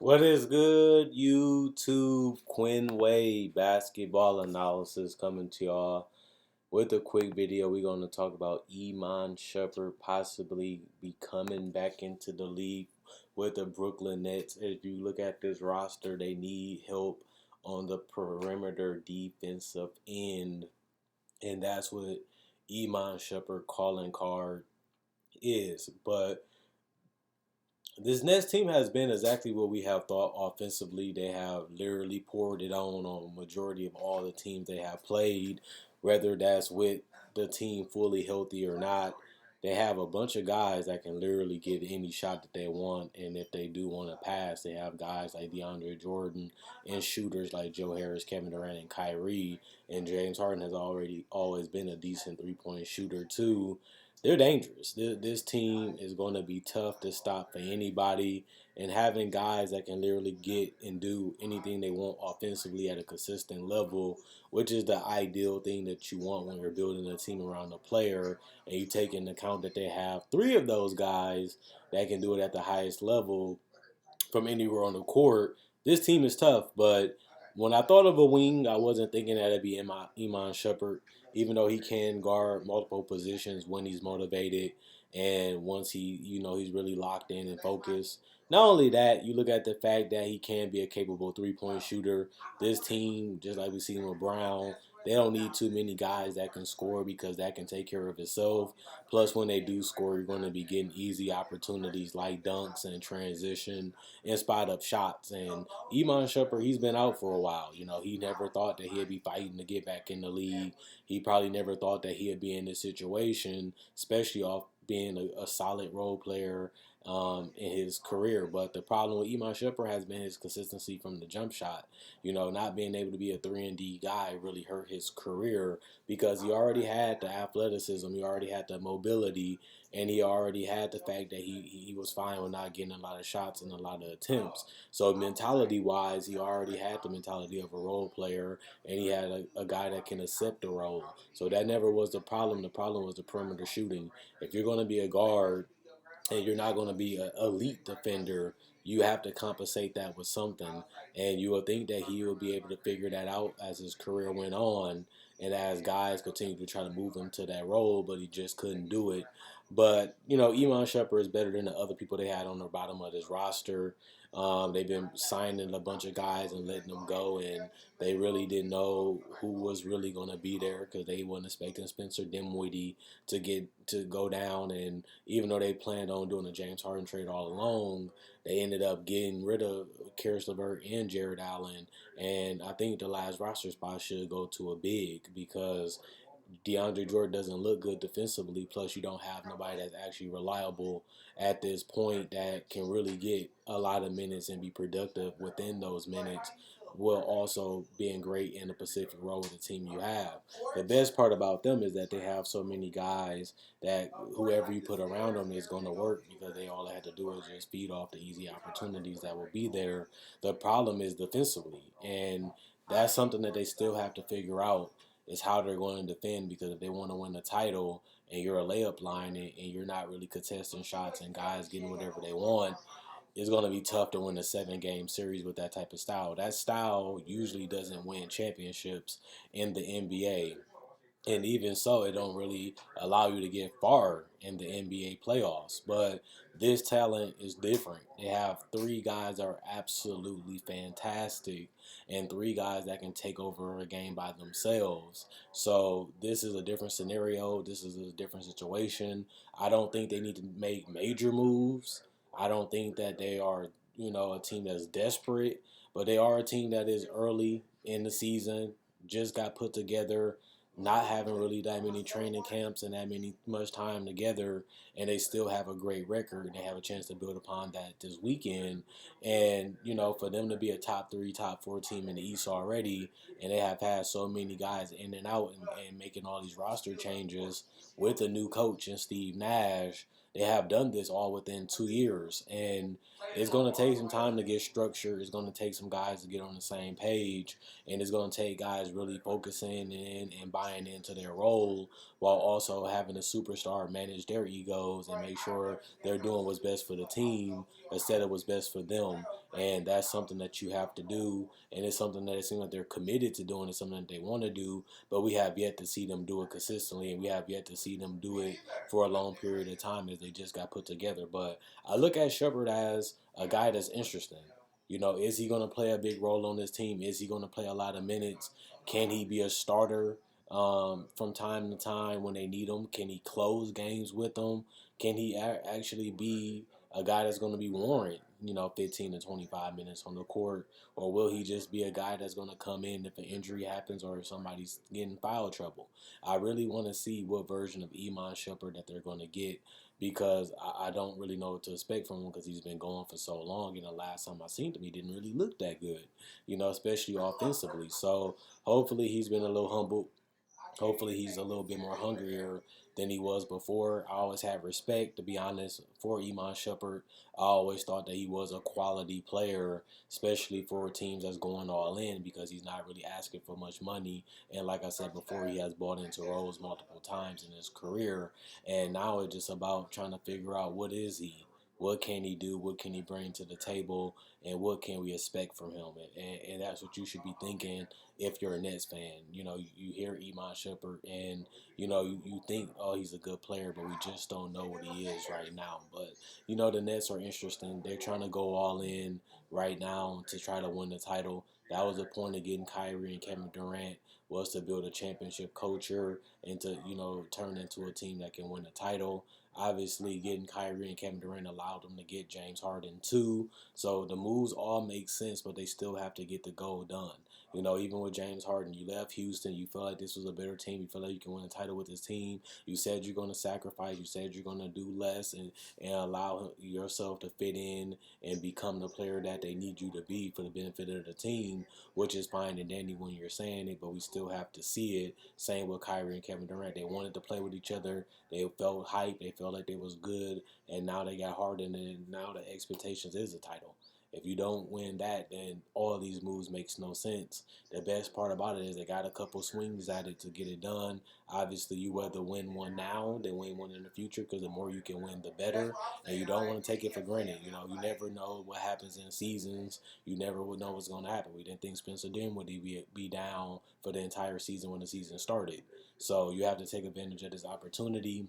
What is good, YouTube? Quinn Wade basketball analysis coming to y'all with a quick video. We're going to talk about Iman Shumpert possibly be coming back into the league with the Brooklyn Nets. If you look at this roster, they need help on the perimeter defensive end, and that's what Iman Shumpert calling card is. But this Nets team has been exactly what we have thought offensively. They have literally poured it on majority of all the teams they have played, whether that's with the team fully healthy or not. They have a bunch of guys that can literally get any shot that they want, and if they do want to pass, they have guys like DeAndre Jordan and shooters like Joe Harris, Kevin Durant, and Kyrie. And James Harden has already always been a decent three-point shooter too. They're dangerous. This team is going to be tough to stop for anybody, and having guys that can literally get and do anything they want offensively at a consistent level, which is the ideal thing that you want when you're building a team around a player, and you take into account that they have three of those guys that can do it at the highest level from anywhere on the court. This team is tough, but when I thought of a wing, I wasn't thinking that it'd be Iman Shumpert, even though he can guard multiple positions when he's motivated and once he's really locked in and focused. Not only that, you look at the fact that he can be a capable three-point shooter. This team, just like we seen with Brown, they don't need too many guys that can score because that can take care of itself. Plus, when they do score, you're going to be getting easy opportunities like dunks and transition and spot up shots. And Iman Shumpert, he's been out for a while. He never thought that he'd be fighting to get back in the league. He probably never thought that he'd be in this situation, especially off being a solid role player in his career. But the problem with Iman Shumpert has been his consistency from the jump shot. Not being able to be a 3-and-D guy really hurt his career because he already had the athleticism, he already had the mobility, and he already had the fact that he was fine with not getting a lot of shots and a lot of attempts. So mentality-wise, he already had the mentality of a role player, and he had a guy that can accept the role. So that never was the problem. The problem was the perimeter shooting. If you're going to be a guard and you're not going to be an elite defender, you have to compensate that with something. And you will think that he will be able to figure that out as his career went on and as guys continue to try to move him to that role, but he just couldn't do it. But, Iman Shumpert is better than the other people they had on the bottom of this roster. They've been signing a bunch of guys and letting them go, and they really didn't know who was really going to be there because they weren't expecting Spencer Dinwiddie to go down. And even though they planned on doing a James Harden trade all along, they ended up getting rid of Karis LeVert and Jared Allen. And I think the last roster spot should go to a big because DeAndre Jordan doesn't look good defensively. Plus, you don't have nobody that's actually reliable at this point that can really get a lot of minutes and be productive within those minutes, while also being great in the Pacific role with the team you have. The best part about them is that they have so many guys that whoever you put around them is going to work because they all have to do is just feed off the easy opportunities that will be there. The problem is defensively, and that's something that they still have to figure out is how they're going to defend, because if they want to win the title and you're a layup line and you're not really contesting shots and guys getting whatever they want, it's going to be tough to win a 7-game series with that type of style. That style usually doesn't win championships in the NBA. And even so, it don't really allow you to get far in the NBA playoffs. But this talent is different. They have three guys that are absolutely fantastic and three guys that can take over a game by themselves. So this is a different scenario. This is a different situation. I don't think they need to make major moves. I don't think that they are, a team that's desperate, but they are a team that is early in the season, just got put together, not having really that many training camps and that much time together, and they still have a great record. They have a chance to build upon that this weekend, and for them to be a top 3, top 4 team in the East already, and they have had so many guys in and out and making all these roster changes with a new coach and Steve Nash. they have done this all within 2 years, and it's going to take some time to get structured. It's going to take some guys to get on the same page, and it's going to take guys really focusing in and buying into their role, while also having a superstar manage their egos and make sure they're doing what's best for the team instead of what's best for them. And that's something that you have to do, and it's something that it seems like they're committed to doing. It's something that they want to do, but we have yet to see them do it consistently, and we have yet to see them do it for a long period of time as they just got put together. But I look at Shepard as a guy that's interesting. You know, is he going to play a big role on this team? Is he going to play a lot of minutes? Can he be a starter from time to time when they need him? Can he close games with them? Can he actually be a guy that's going to be warrant, 15 to 25 minutes on the court? Or will he just be a guy that's going to come in if an injury happens or if somebody's getting foul trouble? I really want to see what version of Iman Shumpert that they're going to get, because I don't really know what to expect from him because he's been going for so long. And the last time I seen him, he didn't really look that good, especially offensively. So hopefully he's been a little humbled. Hopefully he's a little bit more hungrier than he was before. I always had respect, to be honest, for Iman Shumpert. I always thought that he was a quality player, especially for teams that's going all in, because he's not really asking for much money. And like I said before, he has bought into roles multiple times in his career. And now it's just about trying to figure out, what is he? What can he do? What can he bring to the table? And what can we expect from him? And that's what you should be thinking if you're a Nets fan. You hear Iman Shumpert and, you think, oh, he's a good player, but we just don't know what he is right now. But, the Nets are interesting. They're trying to go all in right now to try to win the title. That was the point of getting Kyrie and Kevin Durant, was to build a championship culture and to, turn into a team that can win the title. Obviously, getting Kyrie and Kevin Durant allowed them to get James Harden too. So the moves all make sense, but they still have to get the goal done. Even with James Harden, you left Houston. You felt like this was a better team. You felt like you can win a title with this team. You said you're going to sacrifice. You said you're going to do less and allow yourself to fit in and become the player that they need you to be for the benefit of the team, which is fine and dandy when you're saying it, but we still have to see it. Same with Kyrie and Kevin Durant. They wanted to play with each other. They felt hype. They felt like they was good, and now they got Harden, and now the expectations is a title. If you don't win that, then all of these moves makes no sense. The best part about it is they got a couple swings at it to get it done. Obviously, you rather win one now than win one in the future, because the more you can win, the better. And you don't want to take it for granted. You never know what happens in seasons. You never would know what's going to happen. We didn't think Spencer Dinwiddie would be down for the entire season when the season started. So you have to take advantage of this opportunity,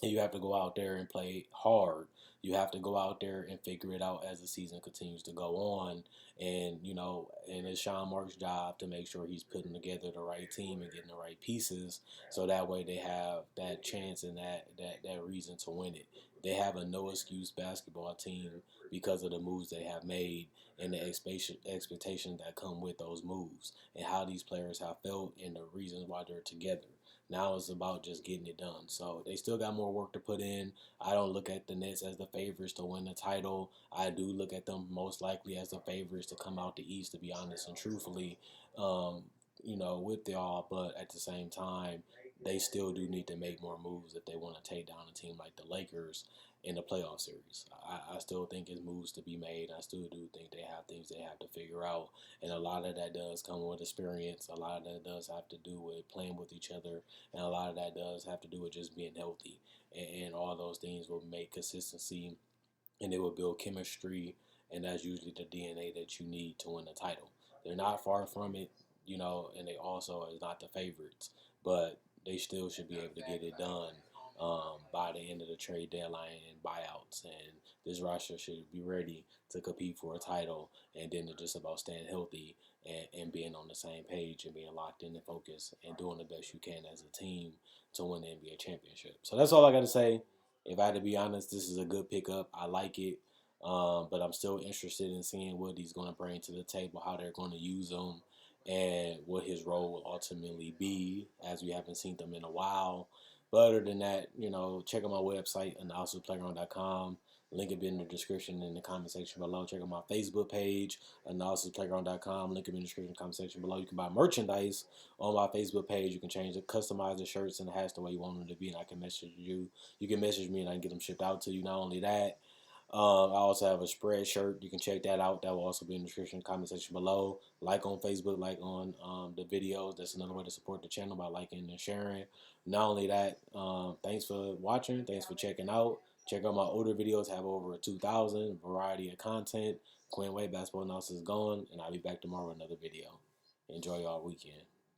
and you have to go out there and play hard. You have to go out there and figure it out as the season continues to go on. And, and it's Sean Mark's job to make sure he's putting together the right team and getting the right pieces, so that way they have that chance and that reason to win it. They have a no excuse basketball team because of the moves they have made and the expectations that come with those moves and how these players have felt and the reasons why they're together. Now it's about just getting it done. So they still got more work to put in. I don't look at the Nets as the favorites to win the title. I do look at them most likely as the favorites to come out the East, to be honest and truthfully, with y'all. But at the same time, they still do need to make more moves if they want to take down a team like the Lakers in the playoff series. I still think it's moves to be made. I still do think they have things they have to figure out. And a lot of that does come with experience. A lot of that does have to do with playing with each other. And a lot of that does have to do with just being healthy. And all those things will make consistency, and it will build chemistry. And that's usually the DNA that you need to win a title. They're not far from it, and they also is not the favorites. But they still should be able to get it done by the end of the trade deadline and buyouts. And this roster should be ready to compete for a title. And then it's just about staying healthy and being on the same page and being locked in and focused and doing the best you can as a team to win the NBA championship. So that's all I got to say. If I had to be honest, this is a good pickup. I like it. But I'm still interested in seeing what he's going to bring to the table, how they're going to use him, and what his role will ultimately be, as we haven't seen them in a while. But other than that, check out my website, analysisplayground.com. Link will be in the description in the comment section below. Check out my Facebook page, analysisplayground.com. Link will be in the description comment section below. You can buy merchandise on my Facebook page. You can change it, customize the shirts and the hats the way you want them to be, and I can message you. You can message me, and I can get them shipped out to you. Not only that, I also have a spread shirt. You can check that out. That will also be in the description comment section below. Like on Facebook, like on the videos. That's another way to support the channel by liking and sharing. Not only that, thanks for watching. Thanks for checking out. Check out my older videos. Have over 2,000 variety of content. Quinn Wade basketball analysis is going, and I'll be back tomorrow with another video. Enjoy y'all weekend.